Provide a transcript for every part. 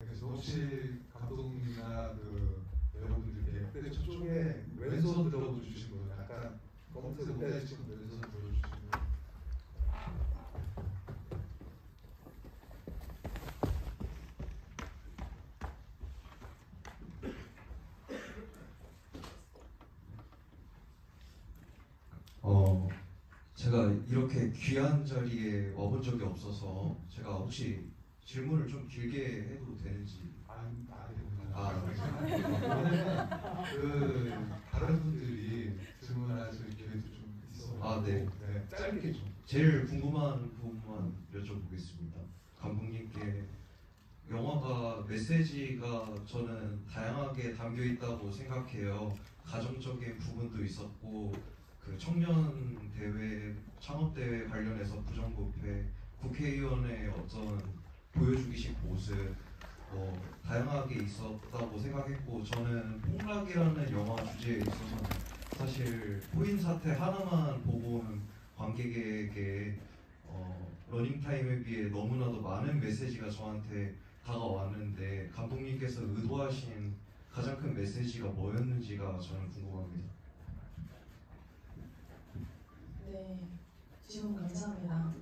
그래서 혹시 감독님이나 그 배우분들께 근데 저쪽에 왼손 들어주신 분 약간 검은색 옷 입으신 분 왼손 들어주신 분 제가 이렇게 귀한 자리에 와본 적이 없어서 제가 혹시 질문을 좀 길게 해도 되는지. 왜냐면 그 다른 분들이 질문하실 기회도 좀 있어요. 네. 네, 짧게 좀. 제일 궁금한 부분만 여쭤보겠습니다. 감독님께 영화가 메시지가 저는 다양하게 담겨 있다고 생각해요. 가정적인 부분도 있었고 그 청년 대회, 창업 대회 관련해서 부정부패, 국회의원의 어떤 보여주기식 모습 다양하게 있었다고 생각했고 저는 폭락이라는 영화 주제에 있어서는 사실 포인 사태 하나만 보고 온 관객에게 러닝타임에 비해 너무나도 많은 메시지가 저한테 다가왔는데 감독님께서 의도하신 가장 큰 메시지가 뭐였는지가 저는 궁금합니다. 네, 질문 감사합니다.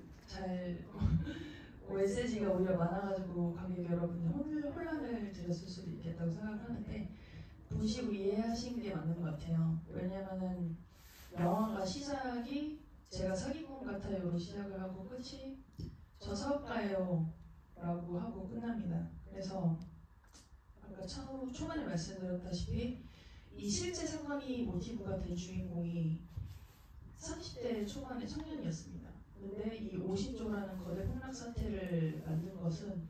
메시지가 오히려 많아가지고 관객 여러분들 혼란을 드렸을 수도 있겠다고 생각하는데 보시고 이해하신 게 맞는 것 같아요. 왜냐면은 영화가 시작이 제가 사기꾼 같아요로 시작을 하고 끝이 저 사업가예요 라고 하고 끝납니다. 그래서 아까 초반에 말씀드렸다시피 이 실제 사건이 모티브가 된 주인공이 30대 초반의 청년이었습니다. 근데 이 50조라는 거대 폭락 사태를 만든 것은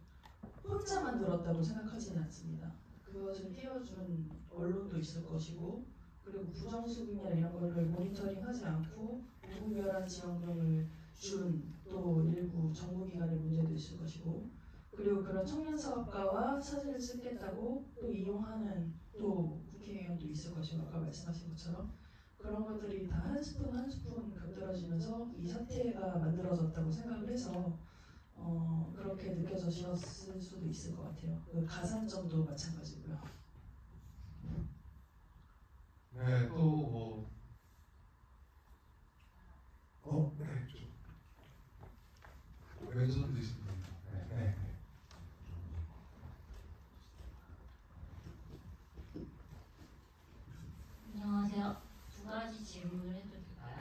혼자 만들었다고 생각하지는 않습니다. 그것을 띄워준 언론도 있을 것이고 그리고 부정수급이나 이런 거를 모니터링하지 않고 무분별한 지원금을 준 또 일부 정부기관의 문제도 있을 것이고 그리고 그런 청년 사업가와 사진을 찍겠다고 또 이용하는 또 국회의원도 있을 것이고 아까 말씀하신 것처럼 그런 것들이 다 한 스푼 한 스푼 곁들여지면서 이 사태가 만들어졌다고 생각을 해서 그렇게 느껴졌을 수도 있을 것 같아요. 그 가산점도 마찬가지고요. 네, 또 뭐 네, 좀 왼손 드신 분. 네. 안녕하세요. 두 가지 질문을 해도 될까요?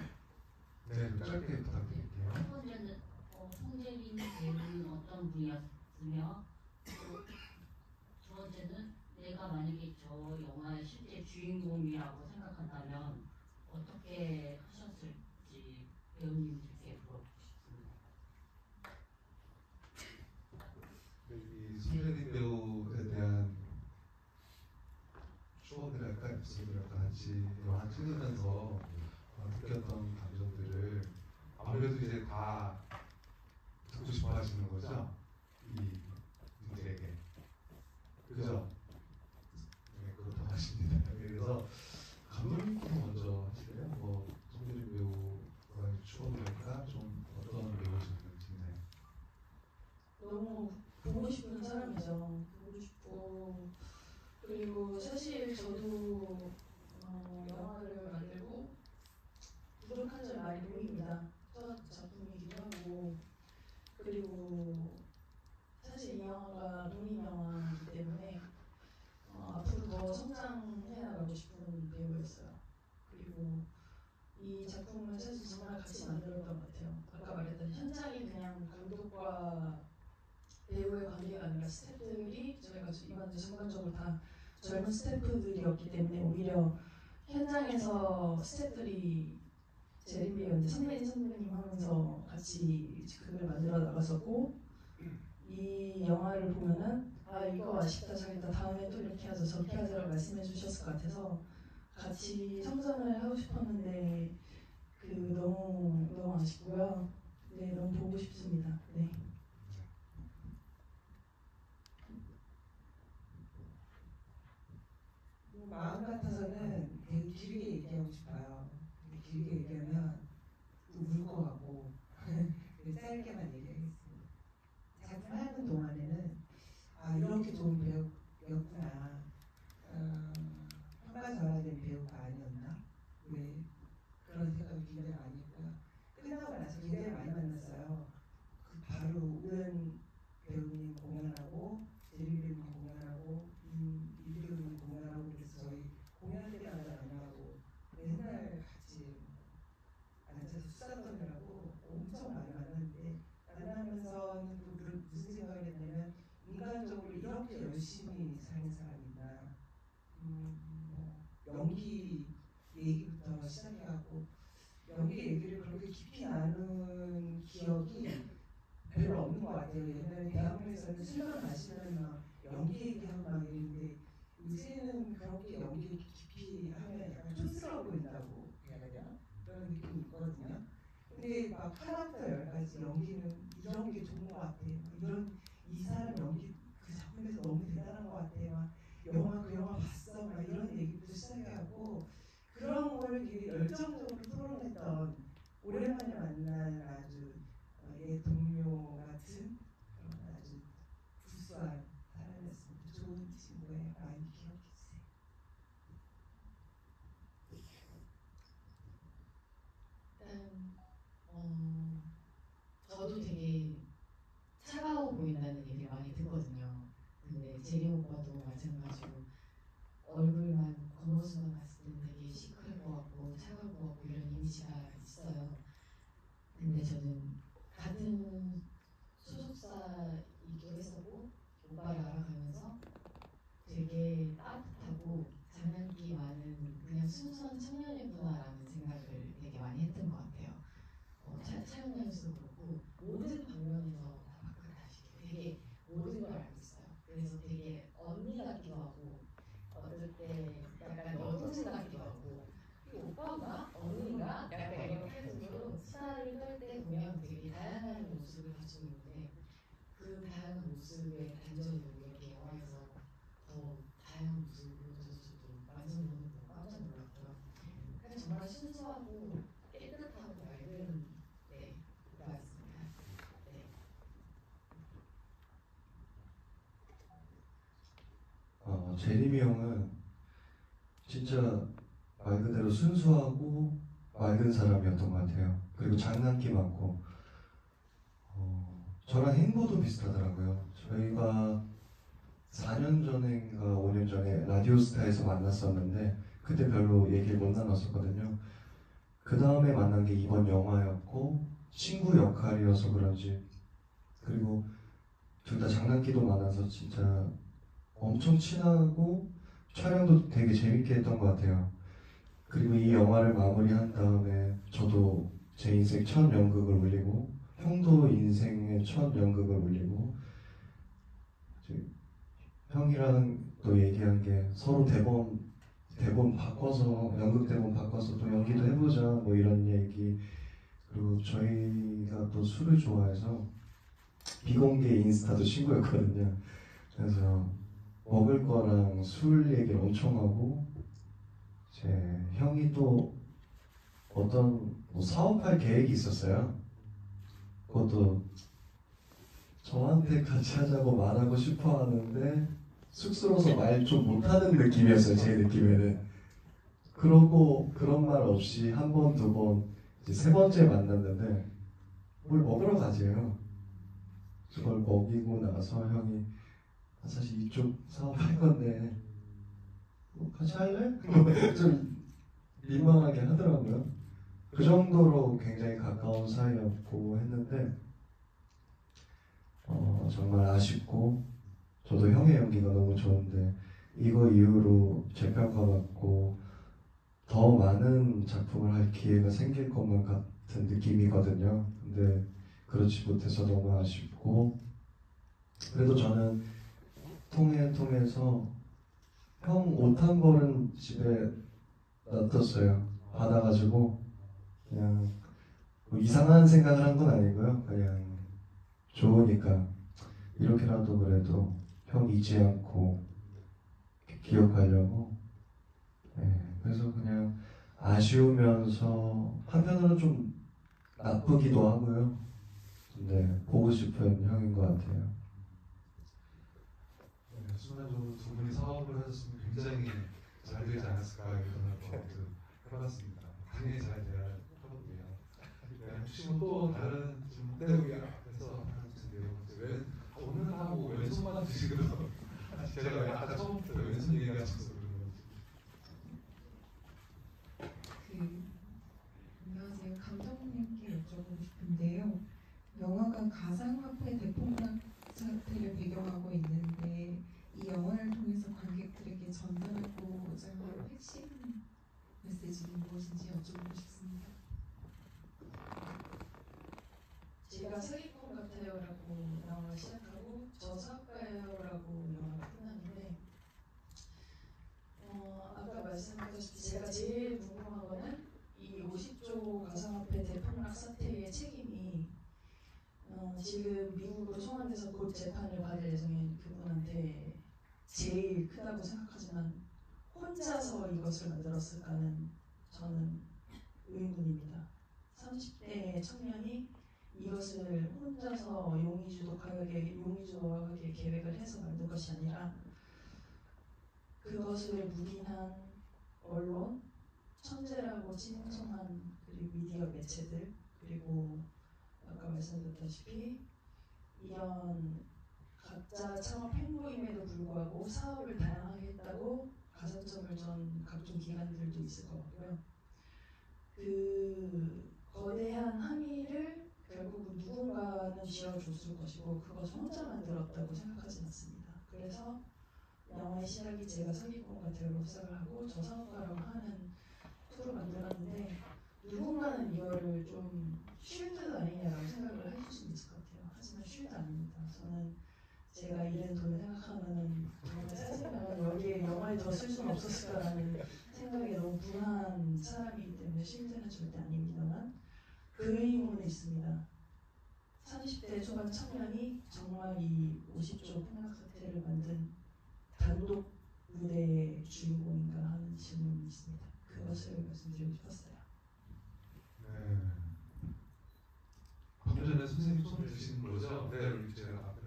네, 좀 짧게 부탁드릴게요. 첫 번째는 송재빈 배우는 어떤 분이었으며 두 번째는 내가 만약에 저 영화의 실제 주인공이라고 생각한다면 어떻게 하셨을지 배우님들께 물어보고 싶습니다. 이 송재빈 배우에 대한 추억이랄까 에피소드랄까 같이 영화 찍으면서 느꼈던 감정들을 아무래도 이제 다 듣고 싶어 하시는 거죠? 이 분들에게. 그죠? 네, 그렇다고 하십니다. 그래서 감독님부터 먼저 하실래요? 뭐 송재빈 배우와의 추억이랄까 좀 어떤 배우셨는지. 네. 너무 보고 싶은 사람이죠. 보고 싶고 그리고 사실 저도 영화를 만들고 부족한 점이 많이 보입니다. 첫 작품이기도 하고 그리고 사실 이 영화가 독립 영화이기 때문에 앞으로 더 성장해 나가고 싶은 배우였어요. 그리고 이 작품을 사실 정말 같이 만들었던 것 같아요. 아까 말했던 현장이 그냥 감독과 배우의 관계가 아니라 스태프들이 저희가 이번에 전반적으로 다 젊은 스태프들이었기 때문에 오히려 현장에서 스태프들이 재림 배우인데 선배님 하면서 같이 그걸 만들어 나갔었고 이 영화를 보면은 이거 아쉽다 자기다 다음에 또 이렇게 하자 저렇게 하자라고 말씀해 주셨을 것 같아서 같이 성장을 하고 싶었는데 너무 아쉽고요. 네, 너무 보고 싶습니다. 네. 마음 같아서는 되게 길게 얘기하고 싶어요. 근데 길게 얘기하면 또 울 것 같고 짧게만 얘기하겠습니다. 작품 하는 동안에는 이렇게 좋은 그렇게 열심히 사는 사람이나 뭐 연기 얘기부터 시작해갖고 연기 얘기를 그렇게 깊이 나눈 기억이 별로 없는 것 같아요. 옛날에 대학원에서는 술만 마시면 막 연기 얘기하고 막 이랬는데 요새는 그렇게 연기 깊이 하면 약간 촌스러워 보인다고 해야 되나? 그런 느낌이 있거든요. 근데 막 하나부터 열까지 연기는 이런 게 좋은 것 같아. 막 이런 이 사람 연기 그 작품에서 너무 대단한 것 같아. 막 영화 그 영화 봤어. 막 이런 얘기부터 시작해갖고 그런 걸 되게 열정적으로 토론했던 오랜만에 만난 아주 옛 동료 같은 그런 아주 구수한 사람이었습니다. 좋은 친구에 많이 기억해주세요. 일단 저도 되게 차가워 보인다는 얘기를 많이 듣거든요. 근데 재림 오빠도 마찬가지로 얼굴만 겉모습만 봤을 때는 되게 시크할 것 같고 차가울 것 같고 이런 이미지가 있어요. 근데 저는 같은 소속사이기도 했었고 오빠를 알아가면서 되게 따뜻하고 장난기 많은 그냥 순수한 청년이구나라는 생각을 되게 많이 했던 것 같아요. 촬영장에서도 그렇고 모든 방면에서 다 바깥하시게 되게 모든 걸 알고 있어요. 그래서 되게 언니 같기도 하고 어떨 때 약간 여동생 같기도 하고 이 오빠인가? 언니인가? 약간 이렇게 식으로 수다를 떨 때 보면 되게 다양한 모습을 가지고 있는데 그 다양한 모습의 단절이 이렇게 영화에서 더 다양한 모습을 보여줘서 저도 완전 보고 깜짝 놀랐고요. 그냥 정말 순수하고 깨끗하고 맑은 오빠였습니다. 네. 제림이 형은 진짜 말 그대로 순수하고 맑은 사람이었던 것 같아요. 그리고 장난기 많고 저랑 행보도 비슷하더라고요. 저희가 4년 전인가 5년 전에 라디오스타에서 만났었는데 그때 별로 얘기를 못 나눴었거든요. 그 다음에 만난 게 이번 영화였고 친구 역할이어서 그런지 그리고 둘 다 장난기도 많아서 진짜 엄청 친하고 촬영도 되게 재밌게 했던 것 같아요. 그리고 이 영화를 마무리한 다음에 저도 제 인생 첫 연극을 올리고 형도 인생의 첫 연극을 올리고 형이랑 또 얘기한 게 서로 대본 바꿔서 연극 대본 바꿔서 또 연기도 해보자 뭐 이런 얘기. 그리고 저희가 또 술을 좋아해서 비공개 인스타도 친구였거든요. 그래서 먹을 거랑 술 얘기를 엄청 하고 제 형이 또 어떤 뭐 사업할 계획이 있었어요. 그것도 저한테 같이 하자고 말하고 싶어 하는데 쑥스러워서 말 좀 못하는 느낌이었어요. 제 느낌에는. 그러고 그런 말 없이 한 번, 두 번, 이제 세 번째 만났는데 뭘 먹으러 가재요. 그걸 먹이고 나서 형이 사실 이쪽 사업할 건데 뭐 같이 할래? 좀 민망하게 하더라고요. 그 정도로 굉장히 가까운 사이였고 했는데 정말 아쉽고 저도 형의 연기가 너무 좋은데 이거 이후로 재평가받고 더 많은 작품을 할 기회가 생길 것만 같은 느낌이거든요. 근데 그렇지 못해서 너무 아쉽고 그래도 저는 통해서 형 옷 한 벌은 집에 놔뒀어요. 받아가지고 그냥 뭐 이상한 생각을 한 건 아니고요. 그냥 좋으니까 이렇게라도 그래도 형 잊지 않고 기억하려고. 네, 그래서 그냥 아쉬우면서 한편으로는 좀 나쁘기도 하고요. 근데 보고 싶은 형인 것 같아요. 네, 순간적으로 두 분이 사업을 하셨으면 굉장히 잘 되지 않았을까 이런 생각도 해봤습니다. 당연히 잘 돼야 하거든요. 네, 혹시 또 다른 질문 그래서 왜 오늘 하고 왼손만 드시고 제가 왜 아까 처음부터 왼손 얘기하셔서 그런 건지. 안녕하세요. 감독님께 여쭤보고 싶은데요. 영화가 가상화폐 대폭락 사태를 배경하고 있는데 여쭤보고 싶습니다. 제가 사기꾼 같아요라고 영화가 시작하고 저 사업가요라고 영화가 끝나는데 아까 말씀드렸다시피 제가 제일 궁금한 거는 이 50조 가상화폐 대폭락 사태의 책임이 지금 미국으로 송환돼서 곧 재판을 받을 예정인 그분한테 제일 크다고 생각하지만 혼자서 이것을 만들었을까는 저는 의문입니다. 30대 청년이 이것을 혼자서 용의주도하게 계획을 해서 만든 것이 아니라 그것을 묵인한 언론, 천재라고 칭송한 그리고 미디어 매체들 그리고 아까 말씀드렸다시피 이런 가짜 창업 행보임에도 불구하고 사업을 다양하게 했다고 가산점을 전 각종 기관들도 있을 것 같고요. 그 거대한 함의를 결국 누군가는 쥐어줬을 것이고 그것을 혼자 만들었다고 생각하진 않습니다. 그래서 영화의 시작이 제가 사기꾼 같아요로 시작을 하고 저 사업가라고 하는 투로 만들었는데 누군가는 이거를 좀 쉴드 아니냐라고 생각을 하실 수도 있을 것 같아요. 하지만 쉴드 아닙니다. 저는 제가 잃은 돈을 생각하면은 사실은 여기에 영화에 더 쓸 수는 없었을까라는 생각에 너무 분한 사람이기 때문에 쉴드는 절대 아닙니다만 그 의문은 있습니다. 30대 초반 청년이 정말 이 50조 폭락 사태를 만든 단독 무대의 주인공인가 하는 질문이 있습니다. 그것을 말씀드리고 싶었어요. 네. 방금 전에 선생님 손을 드신 거죠? 네, 우리 제가 앞에.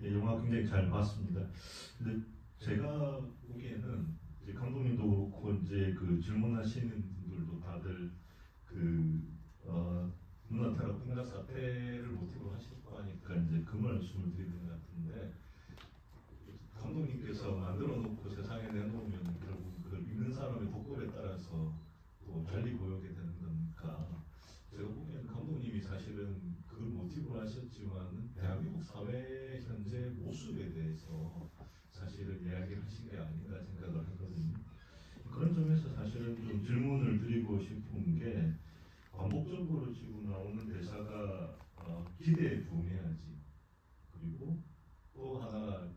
네, 영화 굉장히 잘 봤습니다. 근데 제가 보기에는 이제 감독님도 그렇고 이제 그 질문하시는 분들도 다들 문화태락 폭락 사태를 모티브로 하실 거 하니까 이제 그 말씀을 드리는 것 같은데 감독님께서 만들어 놓고 세상에 내놓으면 결국 그걸 읽는 사람의 독법에 따라서 또 달리 보이게 되는 거니까 제가 보기에는 감독님이 사실은 그걸 모티브로 하셨지만 대한민국 사회 현재 모습에 대해서 사실은 이야기를 하신 게 아닌가 생각을 하거든요. 그런 점에서 사실은 좀 질문을 드리고 싶은 게 반복적으로 지금 나오는 대사가 기대에 부응해야지 그리고 또 하나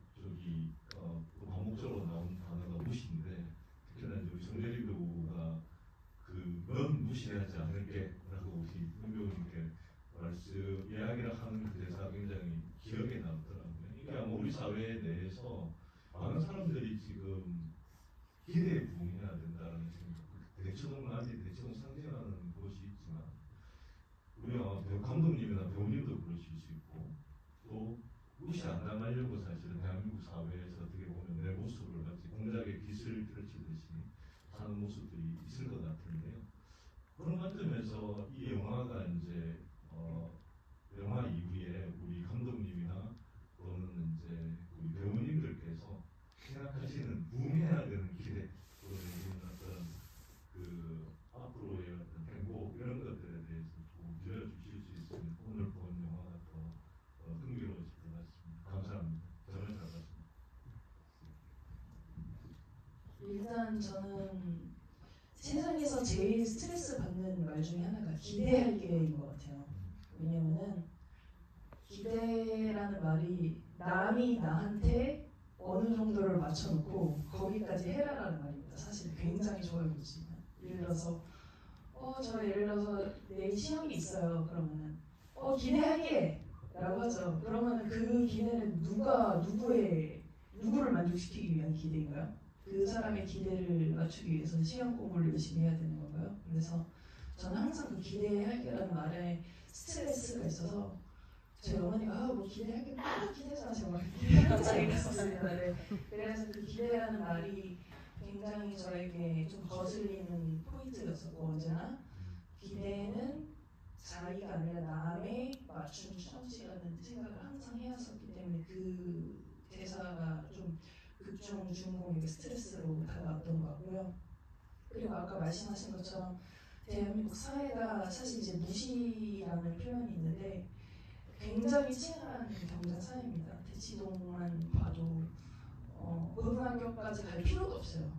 또 반복적으로 나오는 단어가 무시인데 특히나 이제 우리 성재리 배우가 넌 무시하지 않을게 라고 우리 윤배우님께 이야기를 하는 그 대사가 굉장히 기억에 남더라고요. 이게 아마 우리 사회 내에서 많은 사람들이 지금 기대에 부응해야 된다는 생각, 대처동란이 대처동 상징하는 것이 있지만 우리 감독님이나 배우님도 그러실 수 있고 또 무시 안 당하려고 사실은 대한민국 사회에서 어떻게 보면 내 모습을 마치 공작에 깃을 펼치듯이 하는 모습들이 있을 것 같은데요. 그런 관점에서 이 영화가 이제 영화 이후에 우리 감독님이나 또는 이제 우리 배우님들께서 생각하시는 부응해야 되는 기대 또는 어떤 앞으로의 어떤 행복 이런 것들에 대해서 좀 들려주실 수 있으면 오늘 본 영화가 더 흥미로워질 것 같습니다. 감사합니다. 저는 잘 봤습니다. 일단 저는 세상에서 제일 스트레스 받는 말 중에 하나가 기대할 게인 것 같아요. 왜냐면은 기대라는 말이 남이 나한테 어느 정도를 맞춰놓고 거기까지 해라라는 말입니다. 사실 굉장히 좋아 보이지만 예를 들어서 내일 시험이 있어요. 그러면은 기대할게 라고 하죠. 그러면은 그 기대는 누구를 만족시키기 위한 기대인가요? 그 사람의 기대를 맞추기 위해서 시험 공부를 열심히 해야 되는 건가요? 그래서 저는 항상 그 기대할게라는 말에 스트레스가 있어서 저희 어머니가 뭐 기대할게 기대잖아 제가 항상 이랬었습니다. 네. 그래서 그 기대라는 말이 굉장히 저에게 좀 거슬리는 포인트였었고 언제나 기대는 자기가 아니라 남의 맞춤 추정치라는 생각을 항상 해왔었기 때문에 그 대사가 좀 극중 주인공에게 스트레스로 다가왔던 것 같고요. 그리고 아까 말씀하신 것처럼 대한민국 사회가 사실 이제 무시라는 표현이 있는데 굉장히 치열한 경쟁사입니다. 대치동만 봐도 고등학교까지 갈 필요도 없어요.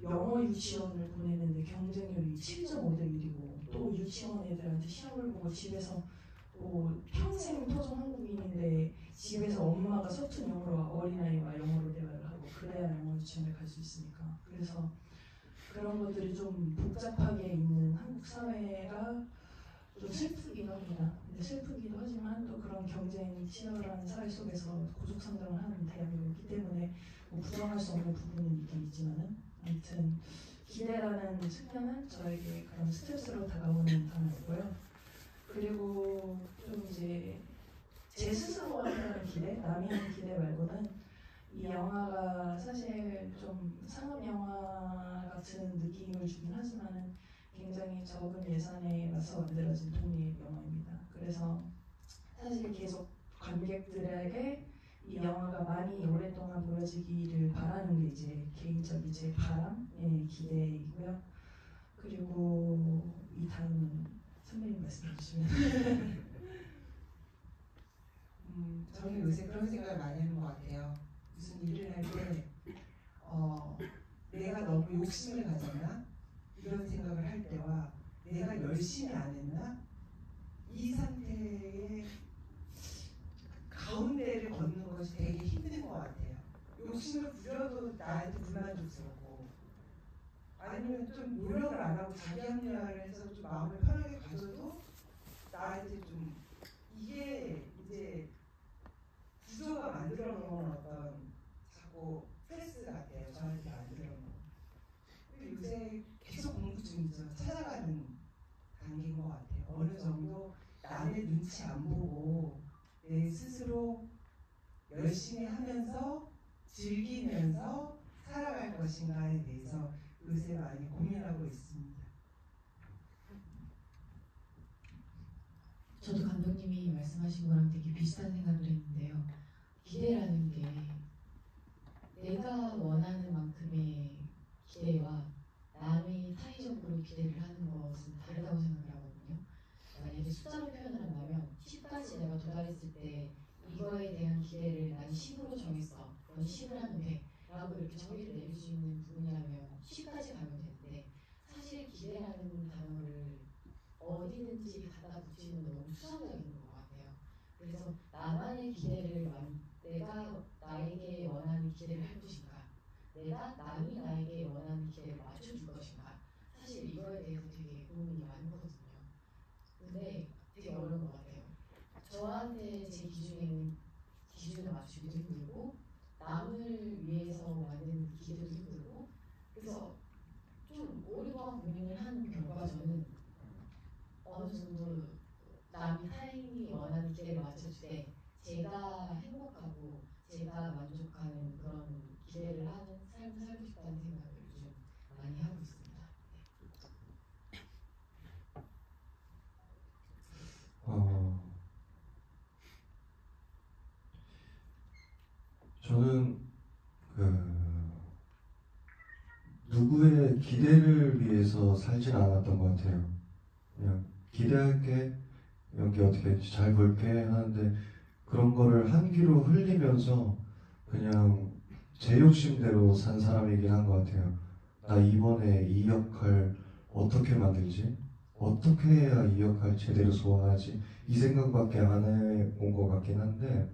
영어 유치원을 보내는데 경쟁률이 7.5대 1이고 또 유치원 애들한테 시험을 보고 집에서 평생 토종 한국인인데 집에서 엄마가 서툰 영어로 어린아이와 영어로 대화를 하고 그래야 영어 유치원을 갈 수 있으니까. 그래서 그런 것들이 좀 복잡하게 있는 한국 사회가 좀 슬프기도 합니다. 근데 슬프기도 하지만 또 그런 경쟁이 치열한 사회 속에서 고속 성장을 하는 대한민국이기 때문에 부정할 수 없는 부분은 있지만은 아무튼 기대라는 측면은 저에게 그런 스트레스로 다가오는 단어이고요. 그리고 좀 이제 제 스스로 하는 기대, 남이 하는 기대 말고는 이 영화가 사실 좀 상업 영화 같은 느낌을 주긴 하지만은 굉장히 적은 예산에 맞서 만들어진 독립 영화입니다. 그래서 사실 계속 관객들에게 이 영화가 많이 오랫동안 보여지기를 바라는 게 이제 개인적인 제 바람의 기대이고요. 그리고 이 다음은 선배님 말씀해 주시면. 저는 요새 그런 생각을 많이 하는 것 같아요. 무슨 일을 할 때 내가 너무 욕심을 가졌나? 이런 생각을 할 때와 내가 열심히 안 했나? 이 상태의 가운데를 걷는 것이 되게 힘든 것 같아요. 욕심을 부려도 나한테 불만족스럽고 아니면 좀 노력을 안 하고 자기 합리화를 해서 좀 마음을 편하게 가져도 나한테 좀 이게 이제 구조가 만들어 놓은 어떤 자꾸 프레스 같아요. 저한테 만들어 놓은. 요새 계속 공부 중이죠. 찾아가는 단계인 것 같아요. 어느 정도 남의 눈치 안 보고 내 스스로 열심히 하면서 즐기면서 살아갈 것인가에 대해서 요새 많이 고민하고 있습니다. 저도 감독님이 말씀하신 거랑 되게 비슷한 생각을 했는데요. 기대라는 게 내가 원하는 만큼의 기대와 남이 타의적으로 기대를 하는 것은 다르다고 생각을 하거든요. 만약에 숫자로 표현을 한다면 10까지 내가 도달했을 때 이거에 대한 기대를 난 10으로 정했어. 넌 10을 하면 돼. 라고 이렇게 정의를 내릴 수 있는 부분이라면 10까지 가면 되는데 사실 기대라는 단어를 어디든지 갖다 붙이는 건 너무 추상적인 것 같아요. 그래서 나만의 기대를 내가 나에게 원하는 기대를 할 것인가, 내가 남이 나에게 원하는 기대를 맞춰줄 것인가, 사실 이거에 대해서 되게 고민이 많거든요. 근데 되게 어려운 것 같아요. 저한테 제 기준을 맞추기도 힘들고 남을 위해서 만든 기대도 힘들고 그래서 좀 오랫동안 고민을 한 결과 저는 어느 정도 남이 타인이 원하는 기대를 맞춰줄 때 제가 행복하고 제가 만족하는 그런 기대를 하는 삶을 살고 싶다는 생각을 요즘 많이 하고 있습니다. 저는 누구의 기대를 위해서 살진 않았던 것 같아요. 그냥 기대할게, 연기 어떻게 할지 잘 볼게 하는데 그런 거를 한 귀로 흘리면서 그냥 제 욕심대로 산 사람이긴 한 것 같아요. 나 이번에 이 역할 어떻게 만들지? 어떻게 해야 이 역할 제대로 소화하지? 이 생각밖에 안 해온 것 같긴 한데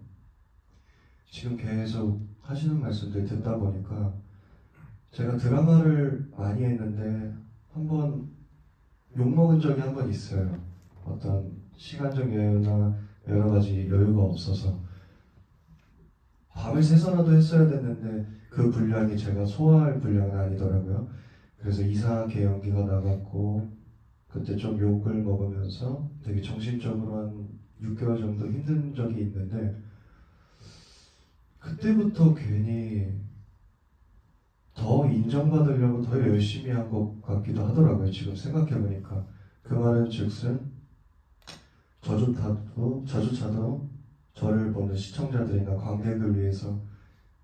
지금 계속 하시는 말씀들 듣다 보니까 제가 드라마를 많이 했는데 한번 욕먹은 적이 한 번 있어요. 어떤 시간적 여유나 여러 가지 여유가 없어서 밤을 새서라도 했어야 됐는데 그 분량이 제가 소화할 분량은 아니더라고요. 그래서 이상하게 연기가 나갔고 그때 좀 욕을 먹으면서 되게 정신적으로 한 6개월 정도 힘든 적이 있는데 그때부터 괜히 더 인정받으려고 더 열심히 한 것 같기도 하더라고요. 지금 생각해보니까 그 말은 즉슨 저조차도 저를 보는 시청자들이나 관객을 위해서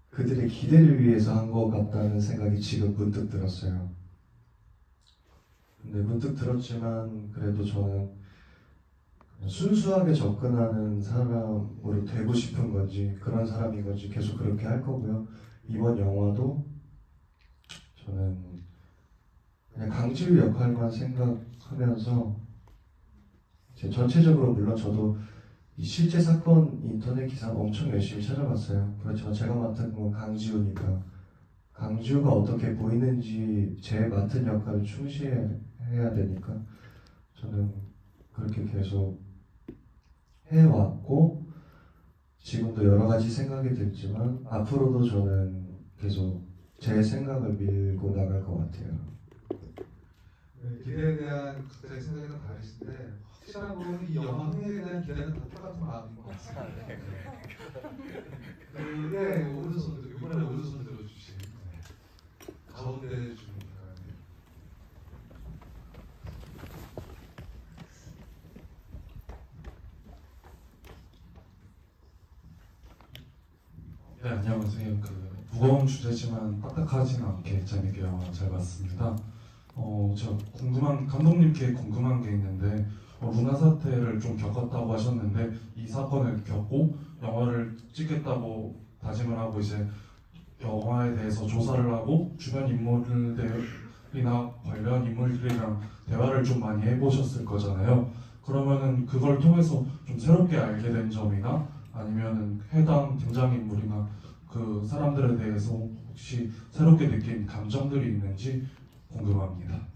그들의 기대를 위해서 한 것 같다는 생각이 지금 문득 들었어요. 근데 문득 들었지만 그래도 저는 순수하게 접근하는 사람으로 되고 싶은 건지 그런 사람인 건지 계속 그렇게 할 거고요. 이번 영화도 저는 그냥 강지우 역할만 생각하면서 제 전체적으로 물론 저도 이 실제 사건 인터넷 기사 엄청 열심히 찾아봤어요. 그렇지만 제가 맡은 건 강지우니까 강지우가 어떻게 보이는지 제 맡은 역할을 충실해야 되니까 저는 그렇게 계속 해왔고 지금도 여러 가지 생각이 들지만 앞으로도 저는 계속 제 생각을 밀고 나갈 것 같아요. 네, 기대에 대한 각자의 생각이 다르신데 확실한 부분은 이 영화 흥행에 대한 기대는 다 똑같은 마음인 것 같습니다. 그게 오른손 이번에 오른손 들어주신 가운데 주입니다. 네, 안녕하세요. 무거운 주제지만 딱딱하진 않게 재밌게 영화 잘 봤습니다. 저 감독님께 궁금한 게 있는데 루나 사태를 좀 겪었다고 하셨는데 이 사건을 겪고 영화를 찍겠다고 다짐을 하고 이제 영화에 대해서 조사를 하고 주변 인물들이나 관련 인물들이랑 대화를 좀 많이 해보셨을 거잖아요. 그러면은 그걸 통해서 좀 새롭게 알게 된 점이나 아니면은 해당 등장인물이나 그 사람들에 대해서 혹시 새롭게 느낀 감정들이 있는지 궁금합니다.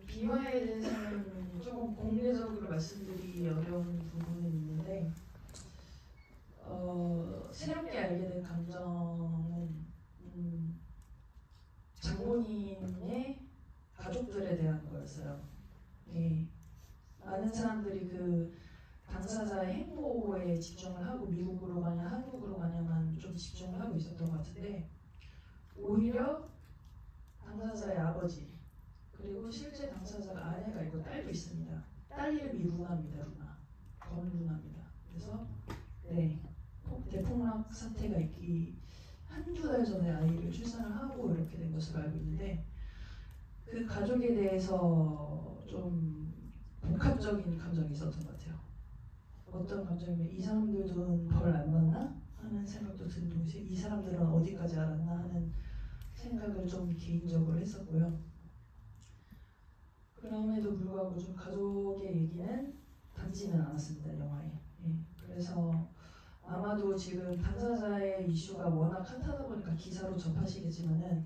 비화에 대해서는 조금 공개적으로 말씀드리기 어려운 부분은 있는데 새롭게 알게 된 감정은 장본인의 가족들에 대한 거였어요. 예. 많은 사람들이 그 당사자의 행보에 집중을 하고 미국으로 가냐 한국으로 가냐만 좀 집중을 하고 있었던 것 같은데 오히려 당사자의 아버지 그리고 실제 당사자가 아내가 있고 딸도 있습니다. 딸 이름이 루나입니다. 루나. 검루나입니다. 그래서 네 대폭락 사태가 있기 한두 달 전에 아이를 출산을 하고 이렇게 된 것으로 알고 있는데 그 가족에 대해서 좀 복합적인 감정이 있었던 것 같아요. 어떤 감정이면 이 사람들은 벌 안 받나 하는 생각도 든 동시에 이 사람들은 어디까지 알았나 하는 생각을 좀 개인적으로 했었고요. 그럼에도 불구하고 좀 가족의 얘기는 담지는 않았습니다. 영화에. 예. 그래서 아마도 지금 당사자의 이슈가 워낙 핫하다 보니까 기사로 접하시겠지만은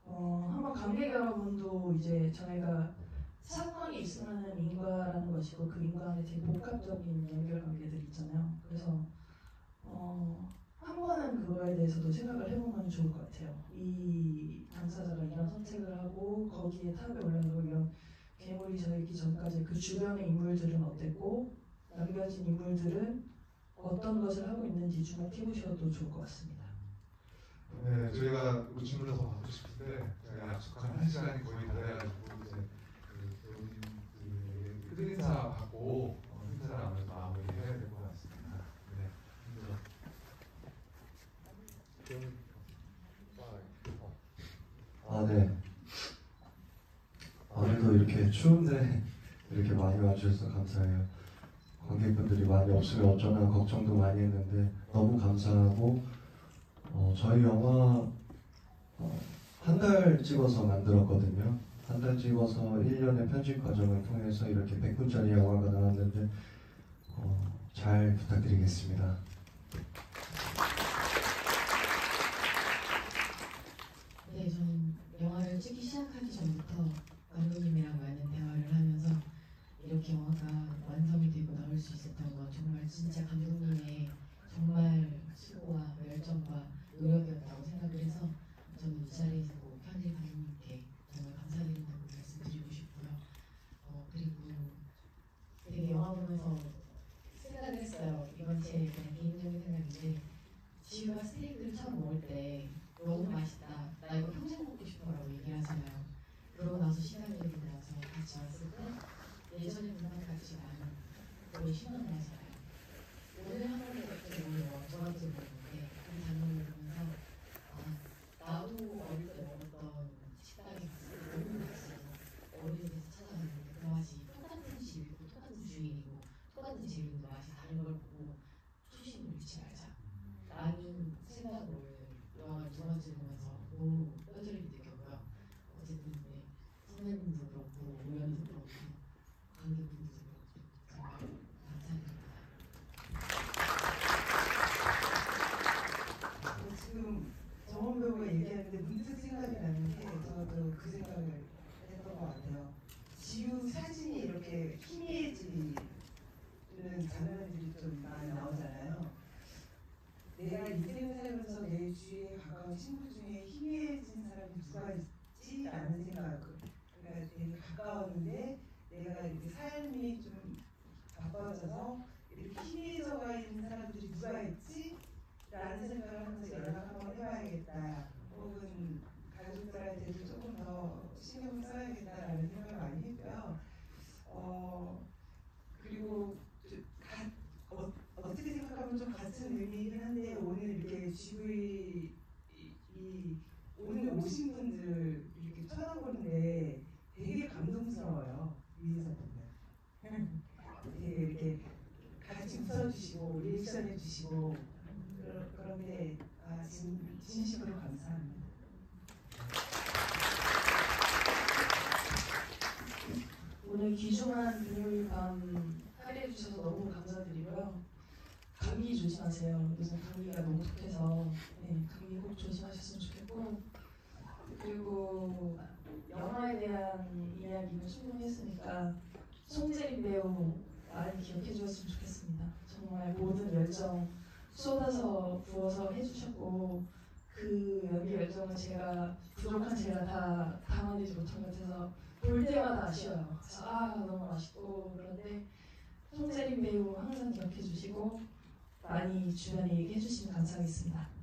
한번 관객 여러분도 이제 저희가 사건이 있으면 인과라는 것이고 그 인과 안에 되게 복합적인 연결관계들이 있잖아요. 그래서 한 번은 그거에 대해서도 생각을 해보면 좋을 것 같아요. 이 당사자가 이런 선택을 하고 거기에 탑에 올라가고 이런 괴물이 저있기 전까지 그 주변의 인물들은 어땠고 남겨진 인물들은 어떤 것을 하고 있는지 주목해보셔도 좋을 것 같습니다. 네, 저희가 질문을 더 받고 싶은데 저희가 약속한 1시간이 거의 다 돼가지고 이제 그 끝인사 받고 행사를 아무래도 마무리해야 될 것 같습니다. 네. 네. 오늘도 이렇게 추운데 이렇게 많이 와주셔서 감사해요. 관객분들이 많이 없으면 어쩌나 걱정도 많이 했는데 너무 감사하고 저희 영화 한 달 찍어서 만들었거든요. 한 달 찍어서 1년의 편집 과정을 통해서 이렇게 100분짜리 영화가 나왔는데 잘 부탁드리겠습니다. 네, 저는 영화를 찍기 시작하기 전부터 감독님이랑 많은 대화를 하면서 이렇게 영화가 완성이 되고 나올 수 있었던 건 정말 진짜 감독님의 정말 수고와 열정과 노력이었다고 생각을 해서 저는 이 자리에서 꼭 현지 감독님께 정말 감사드린다고 말씀드리고 싶고요. 그리고 되게 영화 보면서 생각을 했어요. 이건 제 그냥 개인적인 생각인데 지우가 스테이크를 처음 먹을 때 너무 맛있다. 나 이거 평생 먹고 싶어라고 얘기를 하잖아요. 그러고 나서 시간이 되고 나서 같이 왔을 때 예전에 그만 같이 나는 거의 10년 나잖아요. 오늘 한 번에 갑자기 오늘 저한테 먹는데 그 장면을 보면서 나도 어릴 때 먹었던 식당에 갔을 때 너무 맛있어서 어린이집에서 찾아갔는데 선배님도 그렇고 우연도 그렇고 관객분들도 그렇고 정말 감사합니다. 지금 정원 배우가 얘기하는데 문득 생각이 나는 게 저도 그 생각을 했던 것 같아요. 지우 사진이 이렇게 희미해지는 장면들이 좀 많이 나오잖아요. 내가 인생을 살면서 내 주위에 가까운 친구 중에 희미해진 사람이 누가 있지? 라는 생각. 그러니까 되게 가까웠는데 내가 이렇게 삶이 좀 바빠져서 이렇게 희미해져가 있는 사람들이 누가 있지? 라는 생각을 하면서 연락 한번 해봐야겠다. 혹은 가족들한테도 조금 더 신경을 써야겠다라는 생각을 많이 했고요. 그리고 어떻게 생각하면 좀 같은 의미이긴 한데 오늘 이렇게 GV 오늘 오신 분들 이렇게 쳐다보는데 되게 감동스러워요. 위에서 보면 되게 이렇게 같이 웃어주시고 리액션 해주시고 그런데 진심으로 감사합니다. 오늘 귀중한 금요일 밤 할애해 주셔서 너무 감사드리고요. 감기 조심하세요. 요즘 감기가 너무 독해서 감기 꼭 조심하셨으면 좋겠고, 그리고 영화에 대한 이야기는 충분히 했으니까 송재림 배우 많이 기억해 주셨으면 좋겠습니다. 정말 모든 열정 쏟아서 부어서 해주셨고 그 연기 열정은 제가 부족한 제가 다 담아내지 못한 것 같아서 볼 때마다 아쉬워요. 그래서 너무 아쉽고, 그런데 송재림 배우 항상 기억해 주시고 많이 주변에 얘기해 주시면 감사하겠습니다.